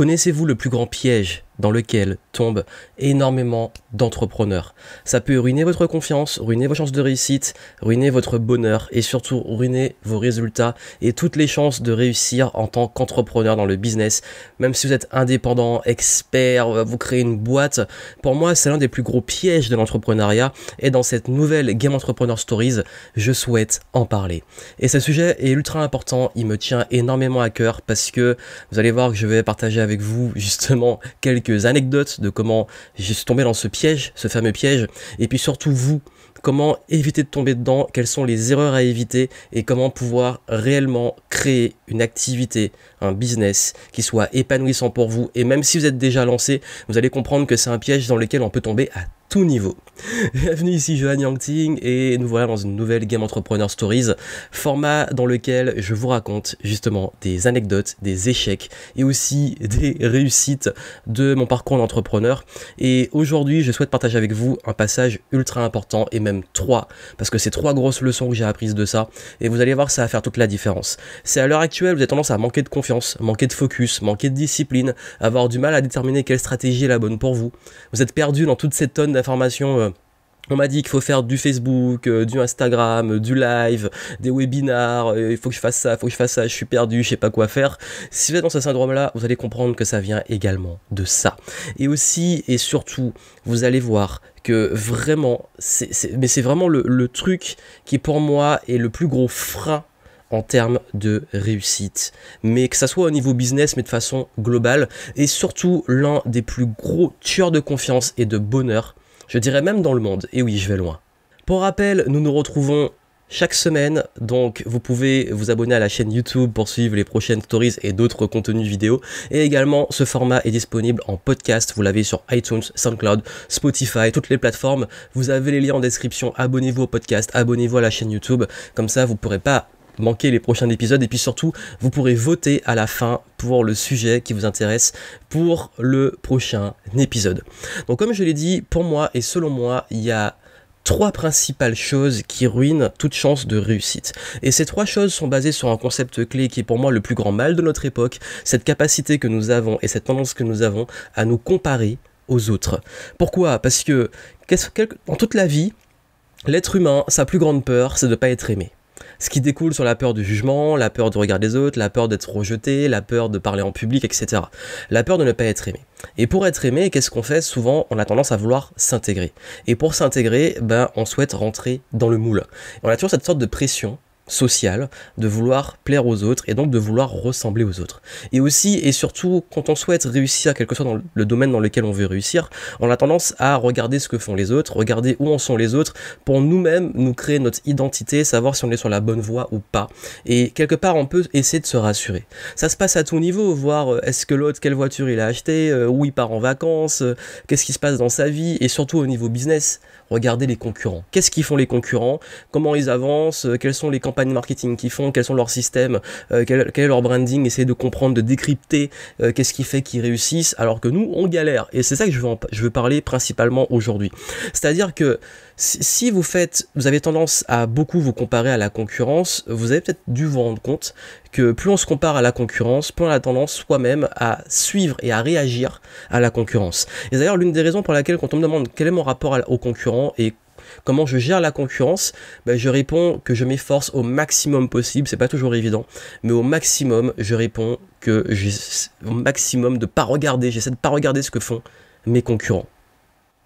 Connaissez-vous le plus grand piège dans lequel tombent énormément d'entrepreneurs? Ça peut ruiner votre confiance, ruiner vos chances de réussite, ruiner votre bonheur et surtout ruiner vos résultats et toutes les chances de réussir en tant qu'entrepreneur dans le business. Même si vous êtes indépendant, expert, vous créez une boîte, pour moi c'est l'un des plus gros pièges de l'entrepreneuriat et dans cette nouvelle Game Entrepreneur Stories, je souhaite en parler. Et ce sujet est ultra important, il me tient énormément à cœur parce que vous allez voir que je vais partager avec vous justement quelques anecdotes de comment je suis tombé dans ce piège, ce fameux piège, et puis surtout vous, comment éviter de tomber dedans, quelles sont les erreurs à éviter et comment pouvoir réellement créer une activité, un business qui soit épanouissant pour vous. Et même si vous êtes déjà lancé, vous allez comprendre que c'est un piège dans lequel on peut tomber à tout niveau. Bienvenue ici Johan Yangting et nous voilà dans une nouvelle Game Entrepreneur Stories, format dans lequel je vous raconte justement des anecdotes, des échecs et aussi des réussites de mon parcours d'entrepreneur. Et aujourd'hui, je souhaite partager avec vous un passage ultra important et même trois, parce que c'est trois grosses leçons que j'ai apprises de ça et vous allez voir que ça va faire toute la différence. C'est à l'heure actuelle, vous avez tendance à manquer de confiance, manquer de focus, manquer de discipline, avoir du mal à déterminer quelle stratégie est la bonne pour vous. Vous êtes perdu dans toute cette tonne d'informations. On m'a dit qu'il faut faire du Facebook, du Instagram, du live, des webinars, il faut que je fasse ça, je suis perdu, je sais pas quoi faire. Si vous êtes dans ce syndrome-là, vous allez comprendre que ça vient également de ça. Et aussi et surtout, vous allez voir que vraiment, c'est vraiment le truc qui pour moi est le plus gros frein en termes de réussite, mais que ça soit au niveau business, mais de façon globale, et surtout l'un des plus gros tueurs de confiance et de bonheur, je dirais même dans le monde, et oui, je vais loin. Pour rappel, nous nous retrouvons chaque semaine, donc vous pouvez vous abonner à la chaîne YouTube pour suivre les prochaines stories et d'autres contenus vidéo, et également ce format est disponible en podcast, vous l'avez sur iTunes, SoundCloud, Spotify, toutes les plateformes, vous avez les liens en description, abonnez-vous au podcast, abonnez-vous à la chaîne YouTube, comme ça vous ne pourrez pas manquer les prochains épisodes et puis surtout vous pourrez voter à la fin pour le sujet qui vous intéresse pour le prochain épisode. Donc comme je l'ai dit, pour moi et selon moi, il y a trois principales choses qui ruinent toute chance de réussite. Et ces trois choses sont basées sur un concept clé qui est pour moi le plus grand mal de notre époque, cette capacité que nous avons et cette tendance que nous avons à nous comparer aux autres. Pourquoi ? Parce que dans toute la vie, l'être humain, sa plus grande peur, c'est de ne pas être aimé. Ce qui découle sur la peur du jugement, la peur du regard des autres, la peur d'être rejeté, la peur de parler en public, etc. La peur de ne pas être aimé. Et pour être aimé, qu'est-ce qu'on fait ? Souvent, on a tendance à vouloir s'intégrer. Et pour s'intégrer, on souhaite rentrer dans le moule. On a toujours cette sorte de pression sociale, de vouloir plaire aux autres et donc de vouloir ressembler aux autres. Et aussi et surtout, quand on souhaite réussir quelque chose dans le domaine dans lequel on veut réussir, on a tendance à regarder ce que font les autres, regarder où en sont les autres, pour nous-mêmes nous créer notre identité, savoir si on est sur la bonne voie ou pas. Et quelque part, on peut essayer de se rassurer. Ça se passe à tout niveau, voir est-ce que l'autre, quelle voiture il a acheté, où il part en vacances, qu'est-ce qui se passe dans sa vie, et surtout au niveau business, regardez les concurrents. Qu'est-ce qu'ils font les concurrents ? Comment ils avancent ? Quelles sont les campagnes marketing qu'ils font ? Quels sont leurs systèmes ? Quel est leur branding ? Essayer de comprendre, de décrypter qu'est-ce qui fait qu'ils réussissent alors que nous, on galère. Et c'est ça que je veux parler principalement aujourd'hui. C'est-à-dire que si vous avez tendance à beaucoup vous comparer à la concurrence, vous avez peut-être dû vous rendre compte que plus on se compare à la concurrence, plus on a tendance soi-même à suivre et à réagir à la concurrence. Et d'ailleurs, l'une des raisons pour laquelle quand on me demande quel est mon rapport aux concurrents et comment je gère la concurrence, je réponds que je m'efforce au maximum possible, c'est pas toujours évident, mais au maximum, je réponds que au maximum j'essaie de pas regarder ce que font mes concurrents.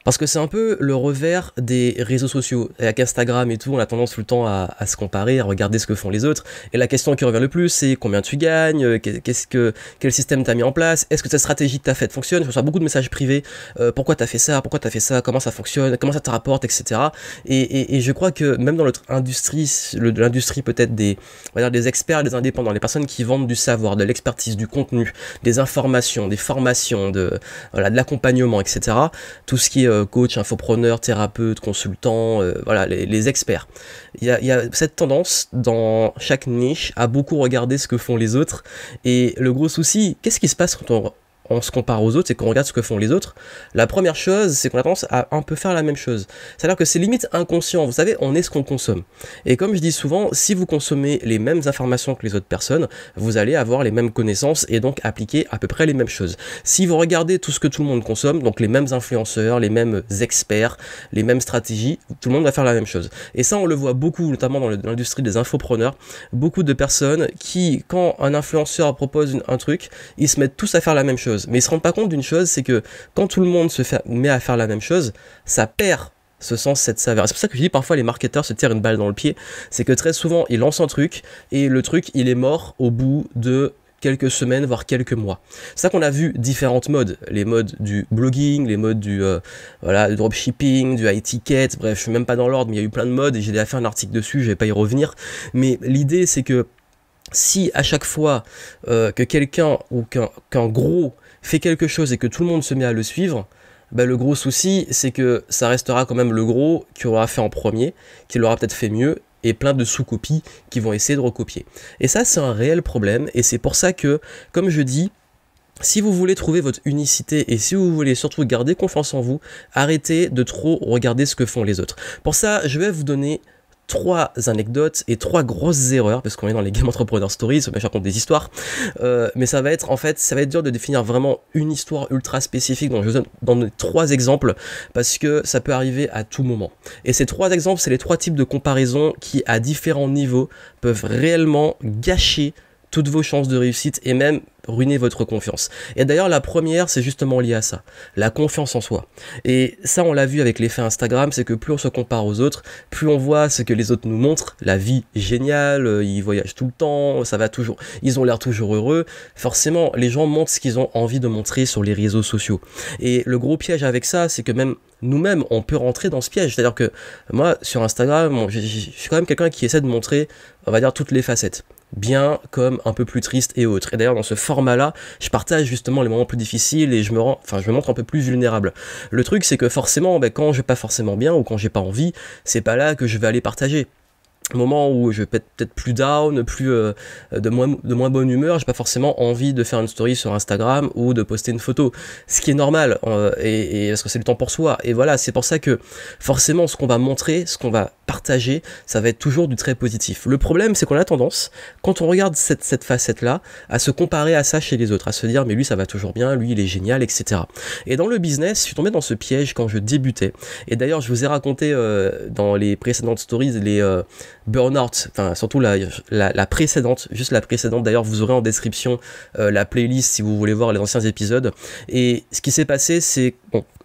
Parce que c'est un peu le revers des réseaux sociaux. Avec Instagram et tout, on a tendance tout le temps à se comparer, à regarder ce que font les autres. Et la question qui revient le plus, c'est combien tu gagnes, quel système t'as mis en place, est-ce que cette stratégie que t'as faite fonctionne. Je reçois beaucoup de messages privés, pourquoi t'as fait ça, comment ça fonctionne, comment ça te rapporte, etc. Et je crois que même dans notre industrie, l'industrie peut-être des experts, des indépendants, les personnes qui vendent du savoir, de l'expertise, du contenu, des informations, des formations, de l'accompagnement, etc. Tout ce qui est coach, infopreneur, thérapeute, consultant, les experts. Il y a cette tendance dans chaque niche à beaucoup regarder ce que font les autres et le gros souci, qu'est-ce qui se passe quand on on se compare aux autres et qu'on regarde ce que font les autres, la première chose, c'est qu'on a tendance à un peu faire la même chose. C'est-à-dire que c'est limite inconscient. Vous savez, on est ce qu'on consomme. Et comme je dis souvent, si vous consommez les mêmes informations que les autres personnes, vous allez avoir les mêmes connaissances et donc appliquer à peu près les mêmes choses. Si vous regardez tout ce que tout le monde consomme, donc les mêmes influenceurs, les mêmes experts, les mêmes stratégies, tout le monde va faire la même chose. Et ça, on le voit beaucoup, notamment dans l'industrie des infopreneurs, beaucoup de personnes qui, quand un influenceur propose un truc, ils se mettent tous à faire la même chose. Mais ils se rendent pas compte d'une chose, c'est que quand tout le monde met à faire la même chose, ça perd ce sens, cette saveur. C'est pour ça que je dis parfois les marketeurs se tirent une balle dans le pied, c'est que très souvent ils lancent un truc et le truc il est mort au bout de quelques semaines, voire quelques mois. C'est ça qu'on a vu différentes modes, les modes du blogging, les modes du dropshipping, du high ticket, bref, je suis même pas dans l'ordre, mais il y a eu plein de modes et j'ai déjà fait un article dessus, je vais pas y revenir, mais l'idée c'est que si à chaque fois que quelqu'un ou qu'un gros fait quelque chose et que tout le monde se met à le suivre, bah, le gros souci, c'est que ça restera quand même le gros qui aura fait en premier, qui l'aura peut-être fait mieux, et plein de sous-copies qui vont essayer de recopier. Et ça, c'est un réel problème, et c'est pour ça que, comme je dis, si vous voulez trouver votre unicité et si vous voulez surtout garder confiance en vous, arrêtez de trop regarder ce que font les autres. Pour ça, je vais vous donner 3 anecdotes et 3 grosses erreurs, parce qu'on est dans les Game Entrepreneur Stories, je raconte des histoires, mais ça va être dur de définir vraiment une histoire ultra spécifique, donc je vous donne dans 3 exemples, parce que ça peut arriver à tout moment. Et ces 3 exemples, c'est les 3 types de comparaisons qui, à différents niveaux, peuvent réellement gâcher toutes vos chances de réussite et même ruiner votre confiance. Et d'ailleurs, la première, c'est justement lié à ça, la confiance en soi. Et ça, on l'a vu avec l'effet Instagram, c'est que plus on se compare aux autres, plus on voit ce que les autres nous montrent, la vie géniale, ils voyagent tout le temps, ça va toujours, ils ont l'air toujours heureux. Forcément, les gens montrent ce qu'ils ont envie de montrer sur les réseaux sociaux. Et le gros piège avec ça, c'est que même nous-mêmes, on peut rentrer dans ce piège. C'est-à-dire que moi, sur Instagram, je suis quand même quelqu'un qui essaie de montrer, on va dire, toutes les facettes. Bien comme un peu plus triste et autres. Et d'ailleurs, dans ce format-là, je partage justement les moments plus difficiles et je me montre un peu plus vulnérable. Le truc, c'est que forcément, quand je vais pas forcément bien ou quand j'ai pas envie, c'est pas là que je vais aller partager. Au moment où je vais peut-être plus down, plus de moins bonne humeur, j'ai pas forcément envie de faire une story sur Instagram ou de poster une photo, ce qui est normal, et parce que c'est le temps pour soi, et voilà, c'est pour ça que forcément ce qu'on va montrer, ce qu'on va partager, ça va être toujours du très positif. Le problème, c'est qu'on a tendance, quand on regarde cette facette-là, à se comparer à ça chez les autres, à se dire mais lui ça va toujours bien, lui il est génial, etc. Et dans le business, je suis tombé dans ce piège quand je débutais, et d'ailleurs je vous ai raconté dans les précédentes stories les burn-out, enfin surtout la précédente, juste la précédente, d'ailleurs vous aurez en description la playlist si vous voulez voir les anciens épisodes. Et ce qui s'est passé, c'est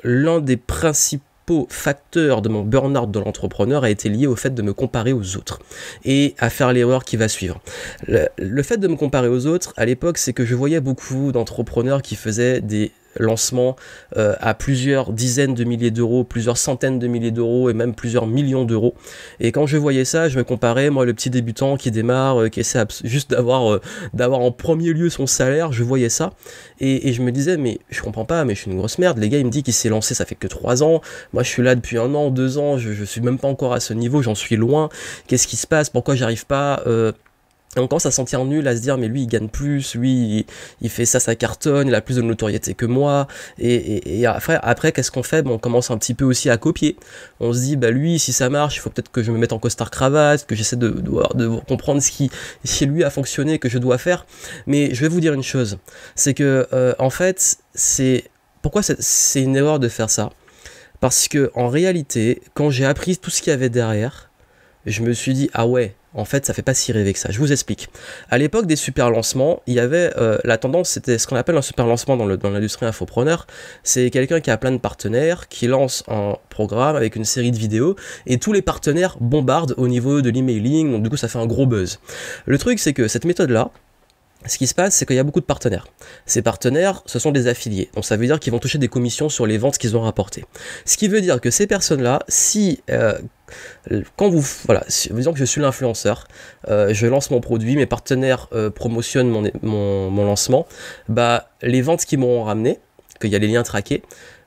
l'un des principaux facteur de mon burn-out de l'entrepreneur a été lié au fait de me comparer aux autres et à faire l'erreur qui va suivre. Le fait de me comparer aux autres, à l'époque, c'est que je voyais beaucoup d'entrepreneurs qui faisaient des lancements à plusieurs dizaines de milliers d'euros, plusieurs centaines de milliers d'euros et même plusieurs millions d'euros. Et quand je voyais ça, je me comparais, moi le petit débutant qui démarre, qui essaie juste d'avoir en premier lieu son salaire, je voyais ça et je me disais mais je comprends pas, mais je suis une grosse merde. Les gars, il me dit qu'il s'est lancé, ça fait que 3 ans, moi je suis là depuis 1 an, 2 ans, je suis même pas encore à ce niveau, j'en suis loin, qu'est-ce qui se passe, pourquoi j'arrive pas et on commence à se sentir nul, à se dire mais lui il gagne plus, lui il fait ça cartonne, il a plus de notoriété que moi, et après qu'est-ce qu'on fait? On commence un petit peu aussi à copier, on se dit bah lui si ça marche, il faut peut-être que je me mette en costard cravate, que j'essaie de comprendre ce qui chez lui a fonctionné, que je dois faire. Mais je vais vous dire une chose, c'est que en fait pourquoi c'est une erreur de faire ça? Parce que en réalité, quand j'ai appris tout ce qu'il y avait derrière, je me suis dit ah ouais, en fait ça fait pas si rêver que ça. Je vous explique. À l'époque des super lancements, il y avait la tendance, c'était ce qu'on appelle un super lancement dans l'industrie infopreneur. C'est quelqu'un qui a plein de partenaires, qui lance un programme avec une série de vidéos et tous les partenaires bombardent au niveau de l'emailing, donc du coup ça fait un gros buzz. Le truc c'est que cette méthode là, ce qui se passe, c'est qu'il y a beaucoup de partenaires. Ces partenaires, ce sont des affiliés. Donc ça veut dire qu'ils vont toucher des commissions sur les ventes qu'ils ont rapportées. Ce qui veut dire que ces personnes-là, si disons que je suis l'influenceur, je lance mon produit, mes partenaires promotionnent mon lancement, bah les ventes qu'ils m'auront ramené, qu'il y a les liens traqués,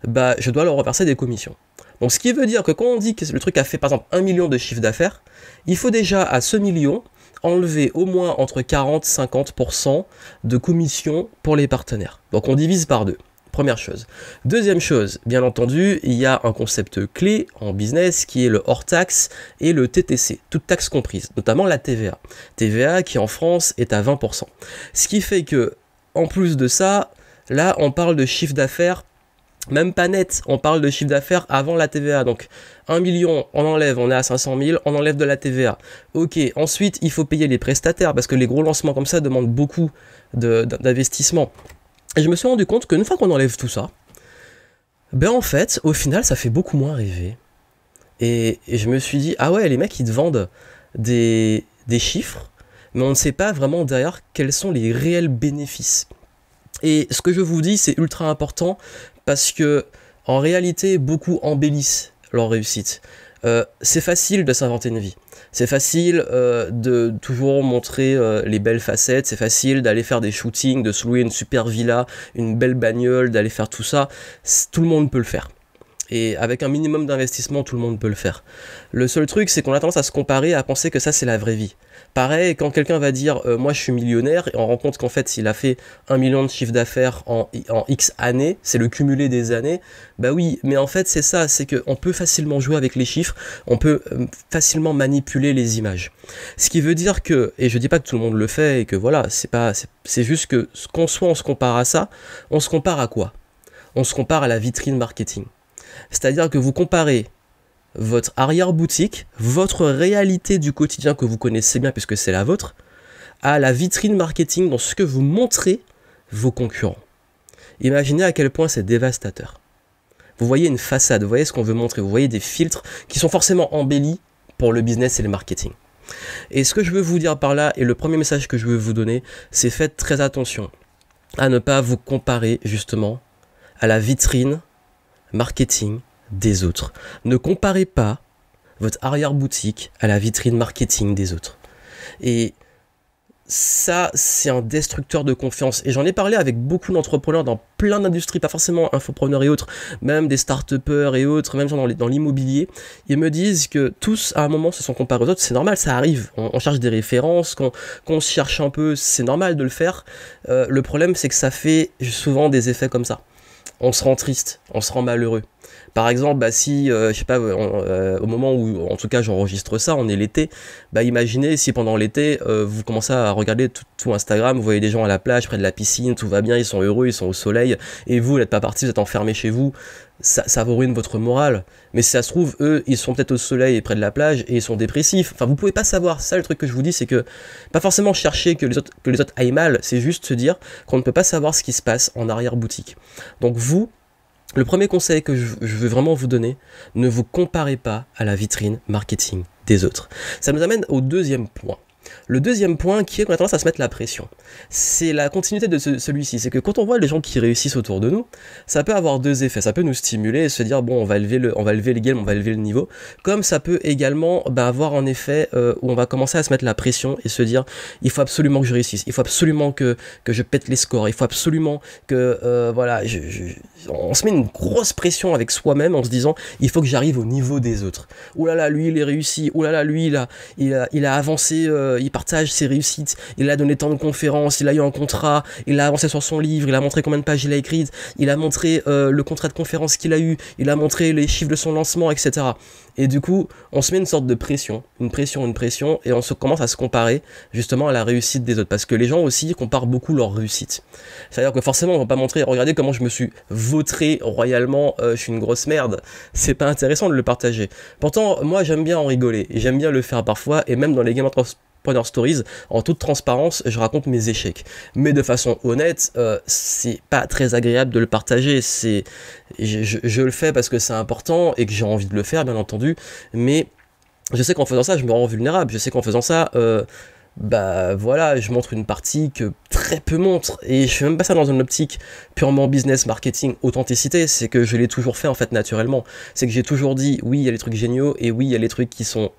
bah je dois leur reverser des commissions. Donc ce qui veut dire que quand on dit que le truc a fait par exemple 1 million de chiffre d'affaires, il faut déjà à ce million enlever au moins entre 40-50% de commission pour les partenaires. Donc on divise par 2. Première chose. Deuxième chose, bien entendu, il y a un concept clé en business qui est le hors-taxe et le TTC, toutes taxes comprises, notamment la TVA. TVA qui en France est à 20%. Ce qui fait que, en plus de ça, là on parle de chiffre d'affaires, même pas net, on parle de chiffre d'affaires avant la TVA. Donc 1 million, on enlève, on est à 500 000, on enlève de la TVA. Ok, ensuite il faut payer les prestataires parce que les gros lancements comme ça demandent beaucoup d'investissement. Et je me suis rendu compte qu'une fois qu'on enlève tout ça, ben en fait, au final, ça fait beaucoup moins rêver. Et je me suis dit, ah ouais, les mecs, ils te vendent des chiffres, mais on ne sait pas vraiment derrière quels sont les réels bénéfices. Et ce que je vous dis, c'est ultra important parce que, en réalité, beaucoup embellissent leur réussite. C'est facile de s'inventer une vie. C'est facile de toujours montrer les belles facettes, c'est facile d'aller faire des shootings, de se louer une super villa, une belle bagnole, d'aller faire tout ça. Tout le monde peut le faire. Et avec un minimum d'investissement, tout le monde peut le faire. Le seul truc, c'est qu'on a tendance à se comparer, à penser que ça, c'est la vraie vie. Pareil, quand quelqu'un va dire « moi, je suis millionnaire », et on rend compte qu'en fait, il a fait 1 million de chiffre d'affaires en X années, c'est le cumulé des années, bah oui, mais en fait, c'est ça, c'est qu'on peut facilement jouer avec les chiffres, on peut facilement manipuler les images. Ce qui veut dire que, et je dis pas que tout le monde le fait, et que voilà, c'est juste que, soit on se compare à ça, on se compare à quoi? On se compare à la vitrine marketing. C'est-à-dire que vous comparez votre arrière-boutique, votre réalité du quotidien que vous connaissez bien puisque c'est la vôtre, à la vitrine marketing dans ce que vous montrez vos concurrents. Imaginez à quel point c'est dévastateur. Vous voyez une façade, vous voyez ce qu'on veut montrer, vous voyez des filtres qui sont forcément embellis pour le business et le marketing. Et ce que je veux vous dire par là, et le premier message que je veux vous donner, c'est faites très attention à ne pas vous comparer justement à la vitrine marketing des autres. Ne comparez pas votre arrière-boutique à la vitrine marketing des autres. Et ça, c'est un destructeur de confiance. Et j'en ai parlé avec beaucoup d'entrepreneurs dans plein d'industries, pas forcément infopreneurs et autres, même des start-upers et autres, même dans l'immobilier. Ils me disent que tous, à un moment, se sont comparés aux autres. C'est normal, ça arrive. On cherche des références, qu'on se cherche un peu, c'est normal de le faire. Le problème, c'est que ça fait souvent des effets comme ça. On se rend triste, on se rend malheureux. Par exemple, bah si, je sais pas, au moment où, en tout cas, j'enregistre ça, on est l'été, bah imaginez si pendant l'été, vous commencez à regarder tout Instagram, vous voyez des gens à la plage, près de la piscine, tout va bien, ils sont heureux, ils sont au soleil, et vous n'êtes pas parti, vous êtes enfermé chez vous, ça vous ruine votre morale. Mais si ça se trouve, eux, ils sont peut-être au soleil et près de la plage, et ils sont dépressifs. Enfin, vous pouvez pas savoir. Ça, le truc que je vous dis, c'est que, pas forcément chercher que les autres aillent mal, c'est juste se dire qu'on ne peut pas savoir ce qui se passe en arrière-boutique. Donc vous, le premier conseil que je veux vraiment vous donner, ne vous comparez pas à la vitrine marketing des autres. Ça nous amène au deuxième point. Le deuxième point qui est qu'on a tendance à se mettre la pression. C'est la continuité de celui-ci. C'est que quand on voit les gens qui réussissent autour de nous, ça peut avoir deux effets. Ça peut nous stimuler et se dire bon, on va élever le game, on va élever le niveau. Comme ça peut également avoir un effet où on va commencer à se mettre la pression et se dire il faut absolument que je réussisse, il faut absolument que je pète les scores, il faut absolument que voilà, on se met une grosse pression avec soi-même en se disant il faut que j'arrive au niveau des autres. Ouh là là, lui il est réussi. Ouh là là, lui il a avancé. Il partage ses réussites, il a donné tant de conférences, il a eu un contrat, il a avancé sur son livre, il a montré combien de pages il a écrites, il a montré le contrat de conférence qu'il a eu, il a montré les chiffres de son lancement, etc. Et du coup, on se met une sorte de pression, une pression, et on commence à se comparer justement à la réussite des autres, parce que les gens aussi comparent beaucoup leur réussite. C'est-à-dire que forcément, on va pas montrer, regardez comment je me suis vautré royalement, je suis une grosse merde. C'est pas intéressant de le partager. Pourtant, moi, j'aime bien en rigoler, et j'aime bien le faire parfois, et même dans les Game Entrepreneur Stories, en toute transparence, je raconte mes échecs. Mais de façon honnête, c'est pas très agréable de le partager. Je le fais parce que c'est important et que j'ai envie de le faire, bien entendu. Mais je sais qu'en faisant ça, je me rends vulnérable. Je sais qu'en faisant ça, bah voilà, je montre une partie que très peu montrent. Et je fais même pas ça dans une optique purement business, marketing, authenticité. C'est que je l'ai toujours fait en fait naturellement. C'est que j'ai toujours dit oui, il y a les trucs géniaux et oui, il y a les trucs qui sont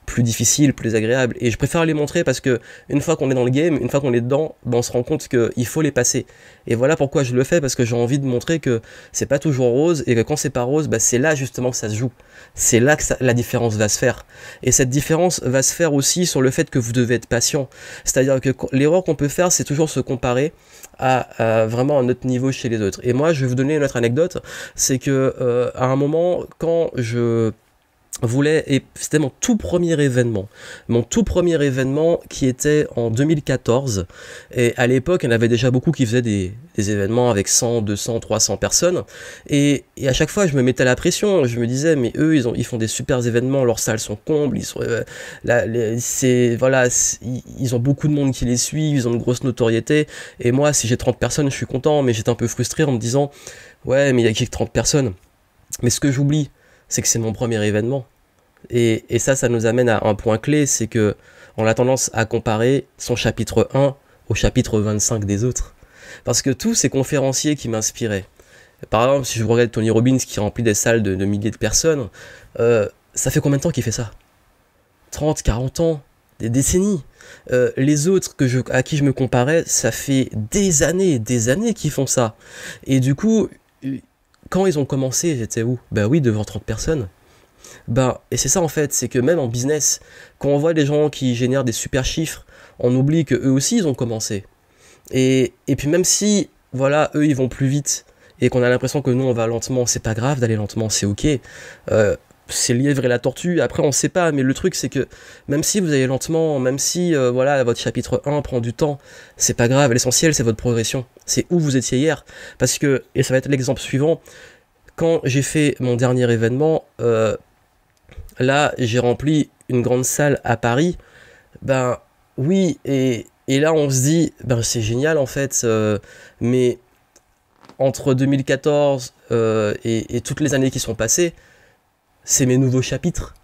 plus difficiles, plus agréables. Et je préfère les montrer parce que une fois qu'on est dans le game, une fois qu'on est dedans, ben on se rend compte qu'il faut les passer. Et voilà pourquoi je le fais, parce que j'ai envie de montrer que c'est pas toujours rose et que quand c'est pas rose, ben c'est là justement que ça se joue. C'est là que la différence va se faire. Et cette différence va se faire aussi sur le fait que vous devez être patient. C'est-à-dire que l'erreur qu'on peut faire, c'est toujours se comparer à vraiment un autre niveau chez les autres. Et moi, je vais vous donner une autre anecdote, c'est que à un moment, quand je et c'était mon tout premier événement qui était en 2014, et à l'époque il y en avait déjà beaucoup qui faisaient des événements avec 100, 200, 300 personnes, et à chaque fois je me mettais la pression, je me disais mais eux ils font des super événements, leurs salles sont combles, ils sont ils ont beaucoup de monde qui les suit, ils ont une grosse notoriété, et moi si j'ai 30 personnes je suis content, mais j'étais un peu frustré en me disant ouais mais il y a que 30 personnes, mais ce que j'oublie c'est que c'est mon premier événement. Et ça nous amène à un point clé, c'est que on a tendance à comparer son chapitre 1 au chapitre 25 des autres. Parce que tous ces conférenciers qui m'inspiraient, par exemple, si je regarde Tony Robbins qui remplit des salles de milliers de personnes, ça fait combien de temps qu'il fait ça? 30, 40 ans, des décennies. Les autres à qui je me comparais, ça fait des années qu'ils font ça. Et du coup, quand ils ont commencé, j'étais où? Ben oui, devant 30 personnes. Et c'est ça en fait, c'est que même en business, quand on voit des gens qui génèrent des super chiffres, on oublie que eux aussi ils ont commencé. Et puis même si, voilà, eux ils vont plus vite, et qu'on a l'impression que nous on va lentement, c'est pas grave d'aller lentement, c'est ok. C'est le lièvre et la tortue, après on sait pas, mais le truc c'est que même si vous allez lentement, même si voilà votre chapitre 1 prend du temps, c'est pas grave, l'essentiel c'est votre progression, c'est où vous étiez hier, parce que, et ça va être l'exemple suivant, quand j'ai fait mon dernier événement, là j'ai rempli une grande salle à Paris, oui, et là on se dit, c'est génial en fait, mais entre 2014 et toutes les années qui sont passées, c'est mes nouveaux chapitres.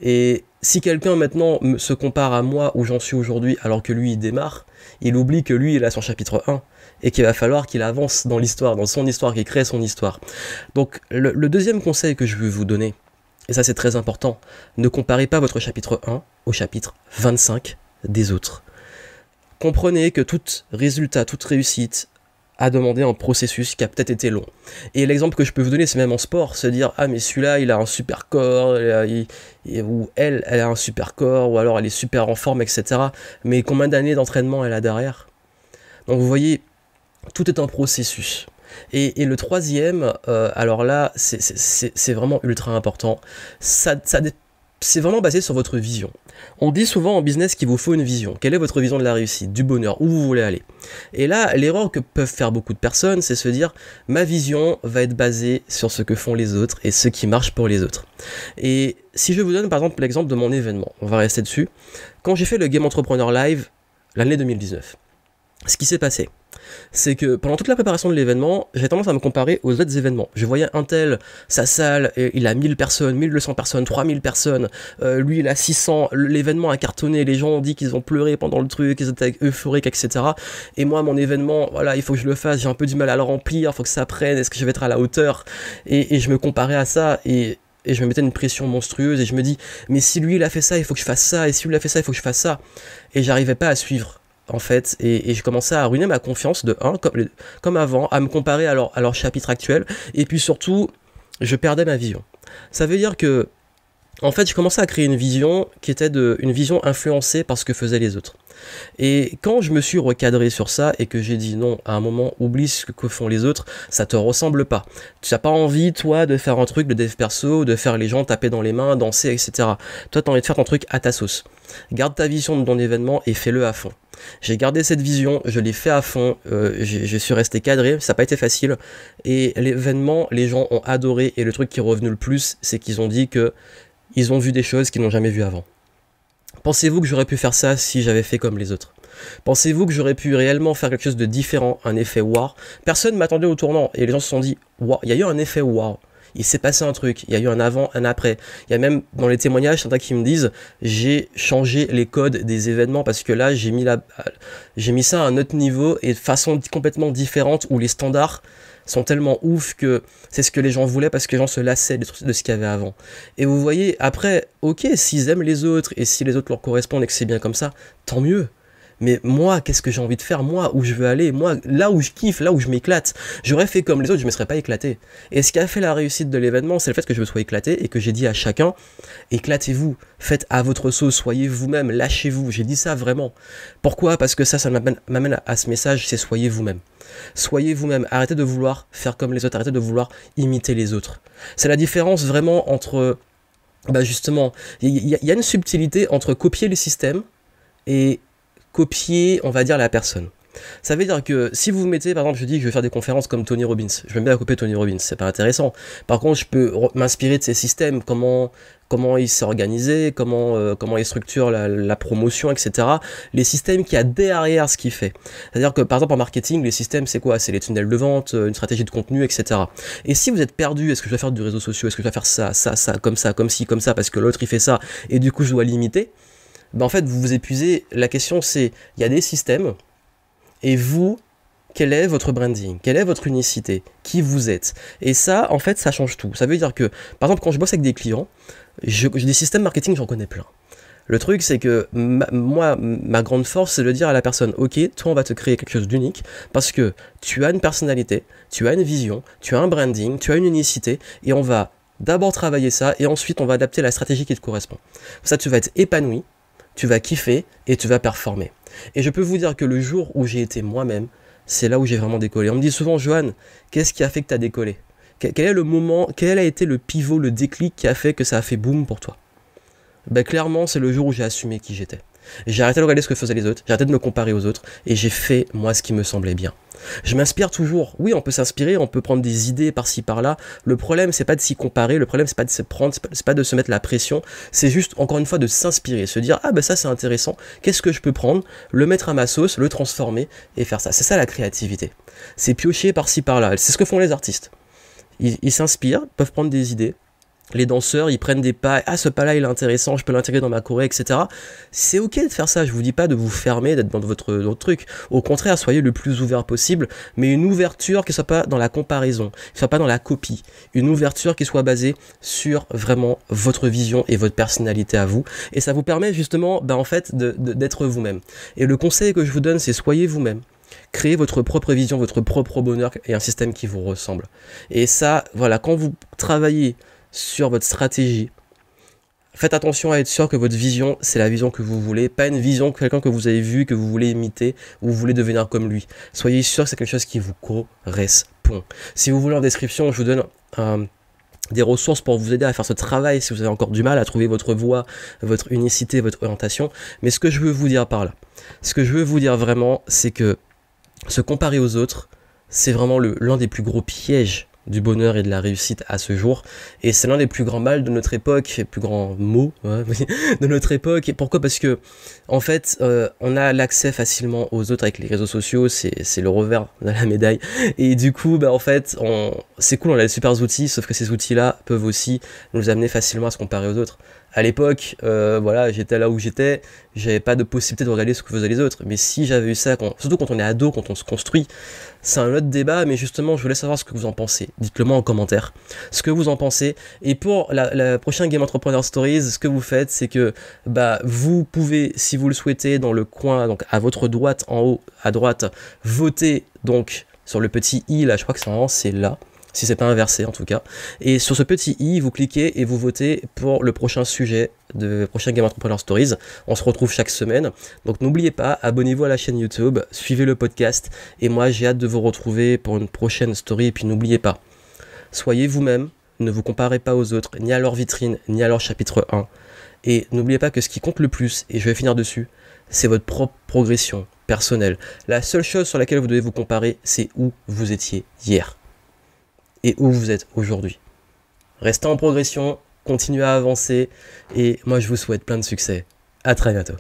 Et si quelqu'un maintenant se compare à moi où j'en suis aujourd'hui alors que lui il démarre, il oublie que lui il a son chapitre 1 et qu'il va falloir qu'il avance dans l'histoire, dans son histoire, qu'il crée son histoire. Donc le deuxième conseil que je veux vous donner, et ça c'est très important, ne comparez pas votre chapitre 1 au chapitre 25 des autres. Comprenez que tout résultat, toute réussite a demandé un processus qui a peut-être été long. Et l'exemple que je peux vous donner, c'est même en sport, se dire ah mais celui-là il a un super corps, ou elle a un super corps, ou alors elle est super en forme, etc. Mais combien d'années d'entraînement elle a derrière? Donc vous voyez, tout est un processus. Et le troisième, alors là, c'est vraiment ultra important. C'est vraiment basé sur votre vision. On dit souvent en business qu'il vous faut une vision. Quelle est votre vision de la réussite, du bonheur, où vous voulez aller? Et là, l'erreur que peuvent faire beaucoup de personnes, c'est se dire ma vision va être basée sur ce que font les autres et ce qui marche pour les autres. Et si je vous donne par exemple l'exemple de mon événement, on va rester dessus. Quand j'ai fait le Game Entrepreneur Live l'année 2019, ce qui s'est passé, c'est que pendant toute la préparation de l'événement, j'ai tendance à me comparer aux autres événements. Je voyais un tel, sa salle, il a 1000 personnes, 1200 personnes, 3000 personnes, lui il a 600, l'événement a cartonné, les gens ont dit qu'ils ont pleuré pendant le truc, ils étaient euphoriques, etc. Et moi, mon événement, voilà, il faut que je le fasse, j'ai un peu du mal à le remplir, il faut que ça prenne, est-ce que je vais être à la hauteur? Et je me comparais à ça, et je me mettais une pression monstrueuse, et je me dis, mais si lui il a fait ça, il faut que je fasse ça, et si lui il a fait ça, il faut que je fasse ça. Et j'arrivais pas à suivre. En fait, et je commençais à ruiner ma confiance de 1, comme avant, à me comparer à leur chapitre actuel, et puis surtout, je perdais ma vision. Ça veut dire que, en fait, je commençais à créer une vision qui était une vision influencée par ce que faisaient les autres. Et quand je me suis recadré sur ça et que j'ai dit non, à un moment, oublie ce que font les autres, ça te ressemble pas. Tu n'as pas envie, toi, de faire un truc de dev perso, de faire les gens taper dans les mains, danser, etc. Toi, tu as envie de faire ton truc à ta sauce. Garde ta vision de ton événement et fais-le à fond. J'ai gardé cette vision, je l'ai fait à fond, je suis resté cadré, ça n'a pas été facile. Et l'événement, les gens ont adoré, et le truc qui est revenu le plus, c'est qu'ils ont dit que ils ont vu des choses qu'ils n'ont jamais vues avant. Pensez-vous que j'aurais pu faire ça si j'avais fait comme les autres? Pensez-vous que j'aurais pu réellement faire quelque chose de différent, un effet wow? Personne ne m'attendait au tournant, et les gens se sont dit wow, il y a eu un effet wow. Il s'est passé un truc, il y a eu un avant, un après. Il y a même dans les témoignages certains qui me disent j'ai changé les codes des événements parce que là j'ai mis ça à un autre niveau et de façon complètement différente où les standards sont tellement ouf que c'est ce que les gens voulaient parce que les gens se lassaient de ce qu'il y avait avant. Et vous voyez, après, ok, s'ils aiment les autres et si les autres leur correspondent et que c'est bien comme ça, tant mieux. Mais moi, qu'est-ce que j'ai envie de faire? Moi, où je veux aller? Moi, là où je kiffe, là où je m'éclate. J'aurais fait comme les autres, je me serais pas éclaté. Et ce qui a fait la réussite de l'événement, c'est le fait que je me sois éclaté et que j'ai dit à chacun, éclatez-vous, faites à votre sauce, soyez vous-même, lâchez-vous. J'ai dit ça vraiment. Pourquoi? Parce que ça m'amène à ce message, c'est soyez vous-même. Soyez vous-même, arrêtez de vouloir faire comme les autres, arrêtez de vouloir imiter les autres. C'est la différence vraiment entre, justement, il y a une subtilité entre copier le système et copier, on va dire, la personne. Ça veut dire que si vous vous mettez, par exemple, je dis que je vais faire des conférences comme Tony Robbins, je vais bien copier Tony Robbins, c'est pas intéressant. Par contre, je peux m'inspirer de ses systèmes, comment il s'est organisé, comment il structure la promotion, etc. Les systèmes qu'il y a derrière ce qu'il fait. C'est-à-dire que, par exemple, en marketing, les systèmes, c'est quoi? C'est les tunnels de vente, une stratégie de contenu, etc. Et si vous êtes perdu, est-ce que je dois faire du réseau social, est-ce que je dois faire ça, comme ça, comme ci, comme ça, parce que l'autre il fait ça, et du coup je dois l'imiter, en fait, vous vous épuisez. La question, c'est, il y a des systèmes, et vous, quel est votre branding? Quelle est votre unicité? Qui vous êtes? Et ça, en fait, ça change tout. Ça veut dire que, par exemple, quand je bosse avec des clients, j'ai des systèmes marketing, j'en connais plein. Le truc, c'est que ma grande force, c'est de dire à la personne, ok, toi, on va te créer quelque chose d'unique, parce que tu as une personnalité, tu as une vision, tu as un branding, tu as une unicité, et on va d'abord travailler ça, et ensuite, on va adapter la stratégie qui te correspond. Ça, tu vas être épanoui, tu vas kiffer et tu vas performer. Et je peux vous dire que le jour où j'ai été moi-même, c'est là où j'ai vraiment décollé. On me dit souvent, Johan, qu'est-ce qui a fait que tu as décollé? Quel est le moment, quel a été le pivot, le déclic qui a fait que ça a fait boum pour toi? Clairement, c'est le jour où j'ai assumé qui j'étais. J'ai arrêté de regarder ce que faisaient les autres, j'ai arrêté de me comparer aux autres, et j'ai fait, moi, ce qui me semblait bien. Je m'inspire toujours. Oui, on peut s'inspirer, on peut prendre des idées par-ci, par-là. Le problème, c'est pas de s'y comparer, le problème, c'est pas de se prendre, c'est pas de se mettre la pression, c'est juste, encore une fois, de s'inspirer, se dire, ah ça, c'est intéressant, qu'est-ce que je peux prendre, le mettre à ma sauce, le transformer, et faire ça. C'est ça, la créativité. C'est piocher par-ci, par-là. C'est ce que font les artistes. Ils s'inspirent, peuvent prendre des idées. Les danseurs, ils prennent des pas, ce pas-là, il est intéressant, je peux l'intégrer dans ma choré, etc. C'est ok de faire ça, je vous dis pas de vous fermer, d'être dans votre truc. Au contraire, soyez le plus ouvert possible, mais une ouverture qui soit pas dans la comparaison, qui soit pas dans la copie. Une ouverture qui soit basée sur vraiment votre vision et votre personnalité à vous. Et ça vous permet justement, en fait, d'être vous-même. Et le conseil que je vous donne, c'est soyez vous-même. Créez votre propre vision, votre propre bonheur et un système qui vous ressemble. Et ça, voilà, quand vous travaillez sur votre stratégie, faites attention à être sûr que votre vision, c'est la vision que vous voulez, pas une vision de quelqu'un que vous avez vu, que vous voulez imiter, ou vous voulez devenir comme lui. Soyez sûr que c'est quelque chose qui vous correspond. Si vous voulez en description, je vous donne des ressources pour vous aider à faire ce travail si vous avez encore du mal à trouver votre voie, votre unicité, votre orientation. Mais ce que je veux vous dire par là, ce que je veux vous dire vraiment, c'est que se comparer aux autres, c'est vraiment l'un des plus gros pièges du bonheur et de la réussite à ce jour, et c'est l'un des plus grands mal de notre époque, les plus grands mots de notre époque. Et pourquoi? Parce que en fait on a l'accès facilement aux autres avec les réseaux sociaux, c'est le revers de la médaille, et du coup en fait c'est cool, on a des super outils, sauf que ces outils là peuvent aussi nous amener facilement à se comparer aux autres. À l'époque, voilà, j'étais là où j'étais, j'avais pas de possibilité de regarder ce que faisaient les autres. Mais si j'avais eu ça, surtout quand on est ado, quand on se construit, c'est un autre débat. Mais justement, je voulais savoir ce que vous en pensez. Dites-le moi en commentaire, ce que vous en pensez. Et pour la prochaine Game Entrepreneur Stories, ce que vous faites, c'est que vous pouvez, si vous le souhaitez, dans le coin, donc à votre droite, en haut, à droite, voter donc sur le petit i là. Je crois que c'est là. Si c'est pas inversé en tout cas. Et sur ce petit i, vous cliquez et vous votez pour le prochain sujet de prochain Game Entrepreneur Stories. On se retrouve chaque semaine. Donc n'oubliez pas, abonnez-vous à la chaîne YouTube, suivez le podcast. Et moi, j'ai hâte de vous retrouver pour une prochaine story. Et puis n'oubliez pas, soyez vous-même, ne vous comparez pas aux autres, ni à leur vitrine, ni à leur chapitre 1. Et n'oubliez pas que ce qui compte le plus, et je vais finir dessus, c'est votre propre progression personnelle. La seule chose sur laquelle vous devez vous comparer, c'est où vous étiez hier. Et où vous êtes aujourd'hui. Restez en progression, continuez à avancer, et moi je vous souhaite plein de succès. À très bientôt.